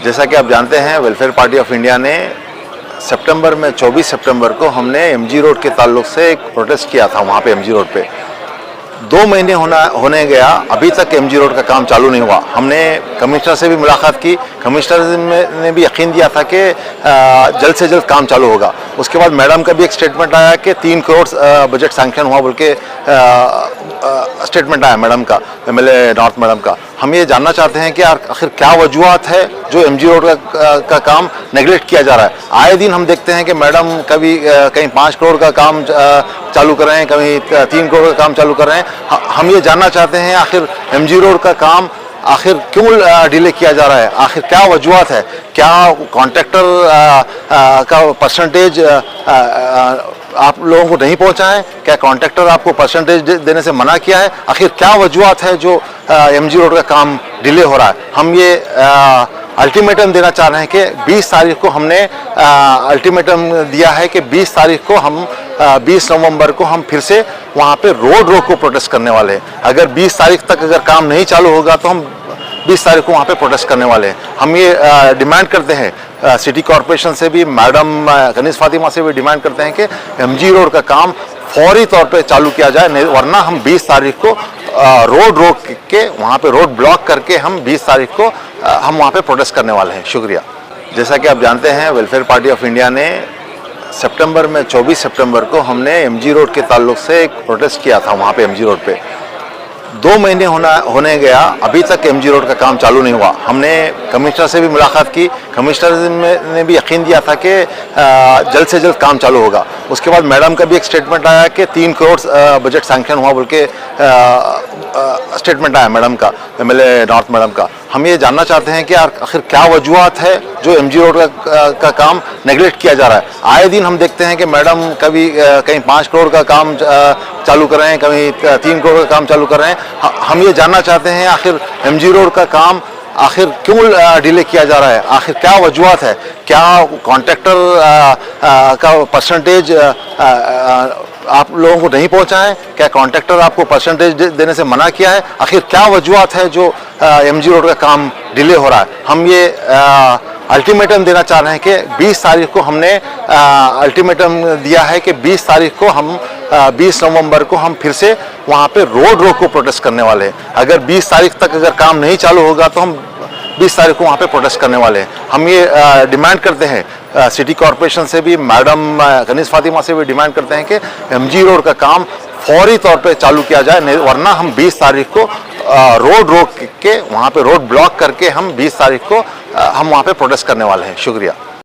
जैसा कि आप जानते हैं, वेलफेयर पार्टी ऑफ इंडिया ने सितंबर में 24 सितंबर को हमने एमजी रोड के ताल्लुक से एक प्रोटेस्ट किया था। वहाँ पे एमजी रोड पे 2 महीने होने गया, अभी तक एमजी रोड का काम चालू नहीं हुआ। हमने कमिश्नर से भी मुलाकात की, कमिश्नर ने भी यकीन दिया था कि जल्द से जल्द काम चालू होगा। उसके बाद मैडम का भी एक स्टेटमेंट आया कि 3 करोड़ बजट सैंक्शन हुआ बोल के स्टेटमेंट आया मैडम का, एमएलए नॉर्थ मैडम का। हम ये जानना चाहते हैं कि आखिर क्या वजूहत है जो एमजी रोड का काम नेगलेक्ट किया जा रहा है। आए दिन हम देखते हैं कि मैडम कभी कहीं 5 करोड़ का काम चालू कर रहे हैं, कभी 3 करोड़ का काम चालू कर रहे हैं। हम ये जानना चाहते हैं आखिर एमजी रोड का काम आखिर क्यों डिले किया जा रहा है, आखिर क्या वजूहत है। क्या कॉन्ट्रैक्टर का परसेंटेज आप लोगों को नहीं पहुंचा है? क्या कॉन्ट्रैक्टर आपको परसेंटेज देने से मना किया है? आखिर क्या वजूहत है जो एमजी रोड का काम डिले हो रहा है? हम ये अल्टीमेटम देना चाह रहे हैं कि 20 तारीख को हमने अल्टीमेटम दिया है कि 20 तारीख को हम 20 नवंबर को हम फिर से वहाँ पे रोड रोको प्रोटेस्ट करने वाले हैं। अगर 20 तारीख तक अगर काम नहीं चालू होगा तो हम 20 तारीख को वहाँ पे प्रोटेस्ट करने वाले हैं। हम ये डिमांड करते हैं सिटी कॉरपोरेशन से भी, मैडम कनीज़ फातिमा से भी डिमांड करते हैं कि एमजी रोड का काम फौरी तौर पे चालू किया जाए, वरना हम 20 तारीख को रोड रोक के वहाँ पे रोड ब्लॉक करके हम 20 तारीख को हम वहाँ पे प्रोटेस्ट करने वाले हैं। शुक्रिया। जैसा कि आप जानते हैं, वेलफेयर पार्टी ऑफ इंडिया ने सितंबर में 24 सितंबर को हमने एमजी रोड के ताल्लुक से एक प्रोटेस्ट किया था। वहाँ पे एमजी रोड पे 2 महीने होने गया, अभी तक एमजी रोड का काम चालू नहीं हुआ। हमने कमिश्नर से भी मुलाकात की, कमिश्नर ने भी यकीन दिया था कि जल्द से जल्द काम चालू होगा। उसके बाद मैडम का भी एक स्टेटमेंट आया कि 3 करोड़ बजट सैंक्शन हुआ बोल के स्टेटमेंट आया मैडम का, एमएलए नॉर्थ मैडम का। हम ये जानना चाहते हैं कि आखिर क्या वजूहत है जो एमजी रोड का काम नेगलेक्ट किया जा रहा है। आए दिन हम देखते हैं कि मैडम कभी कहीं 5 करोड़ का काम चालू कर रहे हैं, कभी 3 करोड़ का काम चालू कर रहे हैं। हम ये जानना चाहते हैं आखिर एमजी रोड का काम आखिर क्यों डिले किया जा रहा है, आखिर क्या वजूहत है। क्या कॉन्ट्रैक्टर का परसेंटेज आप लोगों को नहीं पहुंचा है? क्या कॉन्ट्रैक्टर आपको परसेंटेज देने से मना किया है? आखिर क्या वजूहत है जो एमजी रोड का काम डिले हो रहा है? हम ये अल्टीमेटम देना चाह रहे हैं कि 20 तारीख को हमने अल्टीमेटम दिया है कि 20 तारीख को हम 20 नवंबर को हम फिर से वहाँ पे रोड रोको प्रोटेस्ट करने वाले हैं। अगर 20 तारीख तक अगर काम नहीं चालू होगा तो हम 20 तारीख को वहाँ पे प्रोटेस्ट करने वाले हैं। हम ये डिमांड करते हैं सिटी कॉरपोरेशन से भी, मैडम कनीज़ फातिमा से भी डिमांड करते हैं कि एमजी रोड का काम फौरी तौर पे चालू किया जाए, वरना हम 20 तारीख को रोड रोक के वहाँ पे रोड ब्लॉक करके हम 20 तारीख को हम वहाँ पे प्रोटेस्ट करने वाले हैं। शुक्रिया।